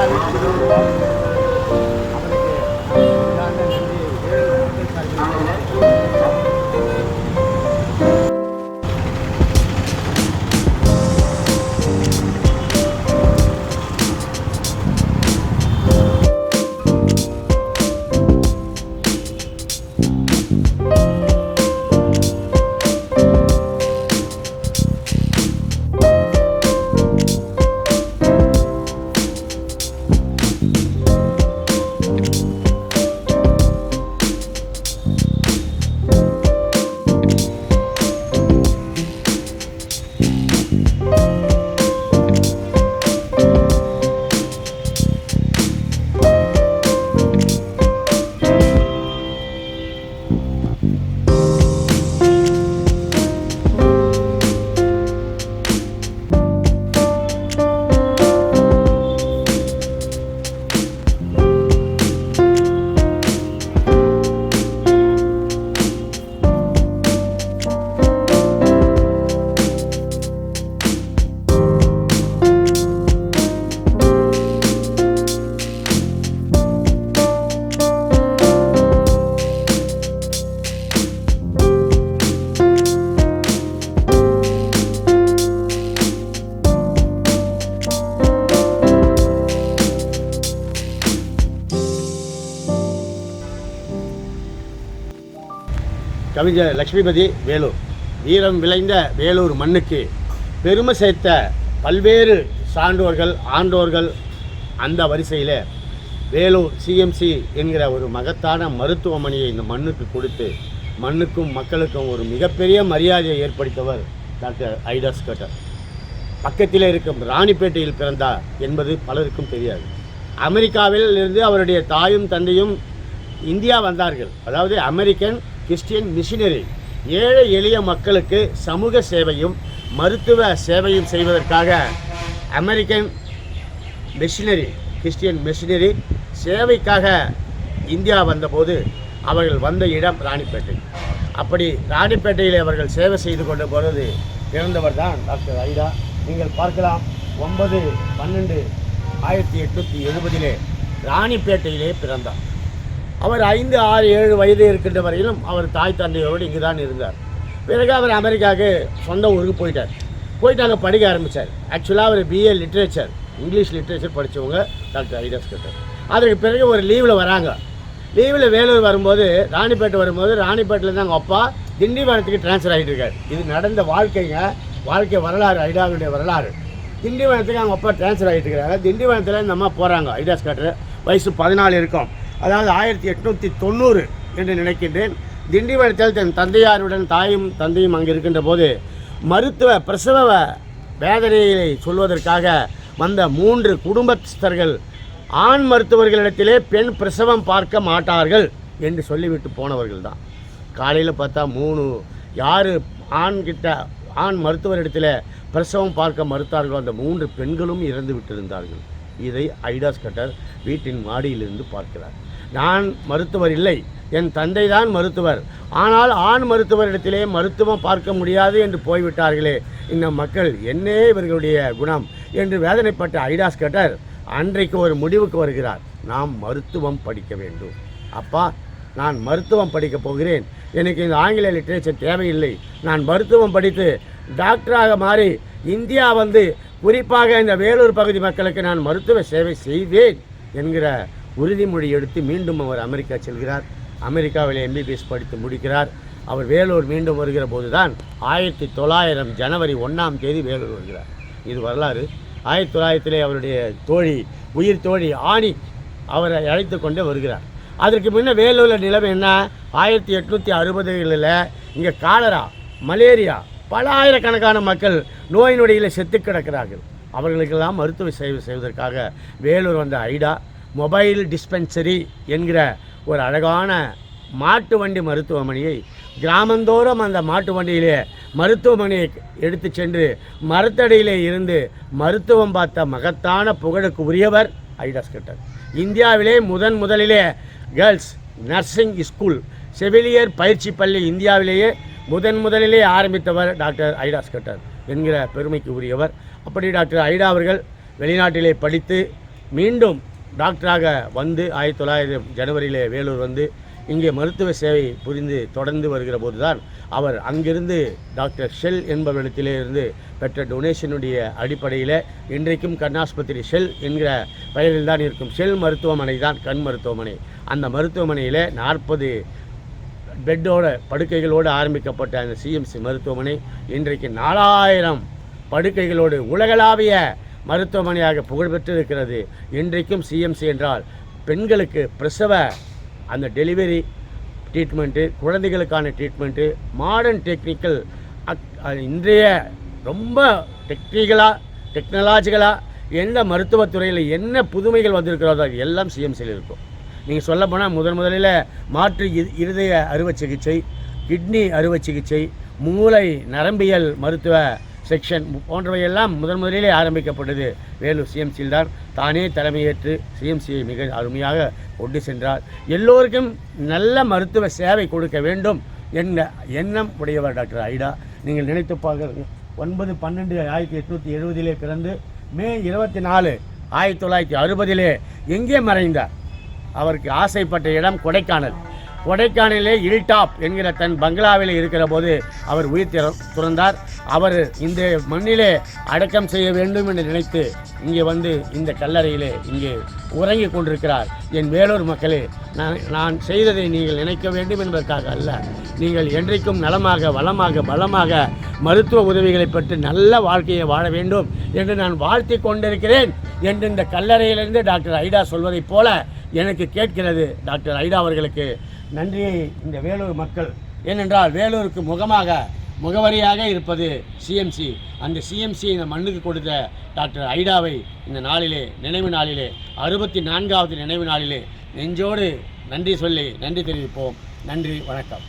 ஐடாவை கொண்டு கவிஞர் லட்சுமிபதி வேலூர். வீரம் விளைந்த வேலூர் மண்ணுக்கு பெருமை சேர்த்த பல்வேறு சான்றோர்கள் ஆண்டோர்கள் அந்த வரிசையில் வேலூர் சிஎம்சி என்கிற ஒரு மகத்தான மருத்துவமனையை இந்த மண்ணுக்கு கொடுத்து மண்ணுக்கும் மக்களுக்கும் ஒரு மிகப்பெரிய மரியாதையை ஏற்படுத்தவர் டாக்டர் ஐடா ஸ்கட்டர். பக்கத்தில் இருக்கும் ராணிப்பேட்டையில் பிறந்தார் என்பது பலருக்கும் தெரியாது. அமெரிக்காவில் இருந்து அவருடைய தாயும் தந்தையும் இந்தியா வந்தார்கள். அதாவது அமெரிக்கன் கிறிஸ்டியன் மிஷினரி. ஏழை எளிய மக்களுக்கு சமூக சேவையும் மருத்துவ சேவையும் செய்வதற்காக அமெரிக்கன் மிஷினரி கிறிஸ்டியன் மிஷினரி சேவைக்காக இந்தியா வந்தபோது அவர்கள் வந்த இடம் ராணிப்பேட்டை. அப்படி ராணிப்பேட்டையில் அவர்கள் சேவை செய்து கொண்ட பொழுது பிறந்தவர் தான் டாக்டர் ஐடா. நீங்கள் பார்க்கலாம், 9/12/1870 ராணிப்பேட்டையிலே பிறந்தார். அவர் 5, 6, 7 வயது இருக்கின்ற வரையிலும் அவர் தாய் தந்தையோடு இங்கு தான் இருந்தார். பிறகு அவர் அமெரிக்காவுக்கு சொந்த ஊருக்கு போயிட்டு அங்கே படிக்க ஆரம்பித்தார். ஆக்சுவலாக அவர் பிஏ லிட்ரேச்சர், இங்கிலீஷ் லிட்ரேச்சர் படித்தவங்க டாக்டர் ஐடா ஸ்கட்டர். அதற்கு பிறகு ஒரு லீவில் வராங்க. லீவில் வேலூர் வரும்போது ராணிப்பேட்டை வரும்போது ராணிப்பேட்டையில் தான் அவங்க அப்பா திண்டிவனத்துக்கு ட்ரான்ஸ்ஃபர் ஆகிட்டு இருக்கார். இது நடந்த வாழ்க்கை வரலாறு, ஐடாவுடைய வரலாறு. திண்டிவனத்துக்கு அவங்க அப்பா ட்ரான்ஸ்ஃபர் ஆகிட்டு இருக்கிறாங்க. திண்டிவனத்தில் இந்த அம்மா போகிறாங்க. ஐடா ஸ்கட்டர் வயசு 14 இருக்கும். அதாவது 1890 என்று நினைக்கின்றேன். திண்டிவனத்தில் தன் தந்தையாருடன் தாயும் தந்தையும் அங்கே இருக்கின்ற போது பிரசவ வேதனையை சொல்வதற்காக வந்த 3 குடும்பஸ்தர்கள் ஆண் மருத்துவர்களிடத்திலே பெண் பிரசவம் பார்க்க மாட்டார்கள் என்று சொல்லிவிட்டு போனவர்கள் தான். காலையில் பார்த்தா 3 ஆண் மருத்துவரிடத்தில் பிரசவம் பார்க்க மறுத்தார்களோ அந்த 3 பெண்களும் இறந்து விட்டிருந்தார்கள். இதை ஐடா ஸ்கட்டர் வீட்டின் மாடியிலிருந்து பார்க்கிறார். நான் மருத்துவர் இல்லை, என் தந்தை தான் மருத்துவர், ஆனால் ஆண் மருத்துவரிடத்திலே மருத்துவம் பார்க்க முடியாது என்று போய்விட்டார்களே, இந்த மக்கள் என்னே இவர்களுடைய குணம் என்று வேதனைப்பட்ட ஐடா ஸ்கட்டர் அன்றைக்கு ஒரு முடிவுக்கு வருகிறார். நாம் மருத்துவம் படிக்க வேண்டும். அப்பா, நான் மருத்துவம் படிக்கப் போகிறேன், எனக்கு இந்த ஆங்கில லிட்ரேச்சர் தேவையில்லை, நான் மருத்துவம் படித்து டாக்டராக மாறி இந்தியா வந்து குறிப்பாக இந்த வேலூர் பகுதி மக்களுக்கு நான் மருத்துவ சேவை செய்வேன் என்கிற உறுதிமொழி எடுத்து மீண்டும் அவர் அமெரிக்கா செல்கிறார். அமெரிக்காவில் எம்பிபிஎஸ் படித்து முடிக்கிறார். அவர் வேலூர் மீண்டும் வருகிற போது தான் 1900 ஜனவரி 1 வேலூர் வருகிறார். இது வரலாறு. 1900 அவருடைய உயிர் தோழி ஆணி அவரை அழைத்து கொண்டு வருகிறார். அதற்கு முன்ன வேலூரில் நிலைமை என்ன? 1860களில் இங்கே காலரா, மலேரியா, பல ஆயிரக்கணக்கான மக்கள் நோய் நொடியில் செத்து கிடக்கிறார்கள். அவர்களுக்கெல்லாம் மருத்துவ சேவை செய்வதற்காக வேலூர் வந்த ஐடா மொபைல் டிஸ்பென்சரி என்கிற ஒரு அழகான மாட்டு வண்டி மருத்துவமனையை கிராமந்தோறும் அந்த மாட்டு வண்டியிலே மருத்துவமனையை எடுத்து சென்று மரத்தடியிலே இருந்து மருத்துவம் பார்த்த மகத்தான புகழுக்கு உரியவர் ஐடா ஸ்கட்டர். இந்தியாவிலே முதலிலே கேர்ள்ஸ் நர்சிங் ஸ்கூல் செவிலியர் பயிற்சி பள்ளி இந்தியாவிலேயே முதலிலே ஆரம்பித்தவர் டாக்டர் ஐடா ஸ்கட்டர் என்கிற பெருமைக்கு உரியவர். அப்படி டாக்டர் ஐடா அவர்கள் வெளிநாட்டிலே படித்து மீண்டும் டாக்டராக வந்து 1900 ஜனவரியிலே வேலூர் வந்து இங்கே மருத்துவ சேவை புரிந்து தொடர்ந்து வருகிற போது தான் அவர் அங்கிருந்து டாக்டர் ஷெல் என்பவரிடத்திலே இருந்து பெற்ற டொனேஷனுடைய அடிப்படையில் இன்றைக்கும் கண்ணாஸ்பத்திரி ஷெல் என்கிற பெயரில் தான் இருக்கும். ஷெல் மருத்துவமனை தான் கண் மருத்துவமனை. அந்த மருத்துவமனையில் 40 பெட்டோட படுக்கைகளோடு ஆரம்பிக்கப்பட்ட அந்த சிஎம்சி மருத்துவமனை இன்றைக்கு 4000 படுக்கைகளோடு உலகளாவிய மருத்துவமனையாக புகழ்பெற்று இருக்கிறது. இன்றைக்கும் சிஎம்சி என்றால் பெண்களுக்கு பிரசவ அந்த டெலிவரி ட்ரீட்மெண்ட்டு, குழந்தைகளுக்கான ட்ரீட்மெண்ட்டு, மாடர்ன் டெக்னிக்கல் இன்றைய ரொம்ப டெக்னாலஜிக்கலாக எந்த மருத்துவத்துறையில் என்ன புதுமைகள் வந்திருக்கிறதோ அது எல்லாம் சிஎம்சியில் இருக்கும். நீங்கள் சொல்லப்போனால் முதலில் மாற்று இருதய அறுவை சிகிச்சை, கிட்னி அறுவை சிகிச்சை, மூளை நரம்பியல் மருத்துவ செக்ஷன் போன்றவையெல்லாம் முதலிலே ஆரம்பிக்கப்பட்டது வேலூர் சிஎம்சியில் தான். தானே தலைமையேற்று சிஎம்சியை மிக அருமையாக கொண்டு சென்றார். எல்லோருக்கும் நல்ல மருத்துவ சேவை கொடுக்க வேண்டும் என்ற எண்ணம் உடையவர் டாக்டர் ஐடா. நீங்கள் நினைத்து பார்க்க 9/12/1870 பிறந்து மே 24 1960 எங்கே மறைந்தார்? அவருக்கு ஆசைப்பட்ட இடம் கொடைக்கானலிலே இல்டாப் என்கிற தன் பங்களாவில் இருக்கிற போது அவர் உயிர் துறந்தார். அவர் இந்த மண்ணிலே அடக்கம் செய்ய வேண்டும் என்று நினைத்து இங்கே வந்து இந்த கல்லறையிலே இங்கே உறங்கிக் கொண்டிருக்கிறார். என் வேலூர் மக்களே, நான் செய்ததை நீங்கள் நினைக்க வேண்டும் என்பதற்காக அல்ல, நீங்கள் என்றைக்கும் நலமாக வளமாக பலமாக மருத்துவ உதவிகளை பெற்று நல்ல வாழ்க்கையை வாழ வேண்டும் என்று நான் வாழ்த்தி கொண்டிருக்கிறேன் என்று இந்த கல்லறையிலிருந்து டாக்டர் ஐடா சொல்வதைப் போல எனக்கு கேட்கிறது. டாக்டர் ஐடா அவர்களுக்கு நன்றியை இந்த வேலூர் மக்கள், ஏனென்றால் வேலூருக்கு முகவரியாக இருப்பது சிஎம்சி. அந்த சிஎம்சி இந்த மண்ணுக்கு கொடுத்த டாக்டர் ஐடாவை இந்த நாளிலே நினைவு நாளிலே 64வது நினைவு நாளிலே நெஞ்சோடு நன்றி சொல்லி நன்றி தெரிவிப்போம். நன்றி, வணக்கம்.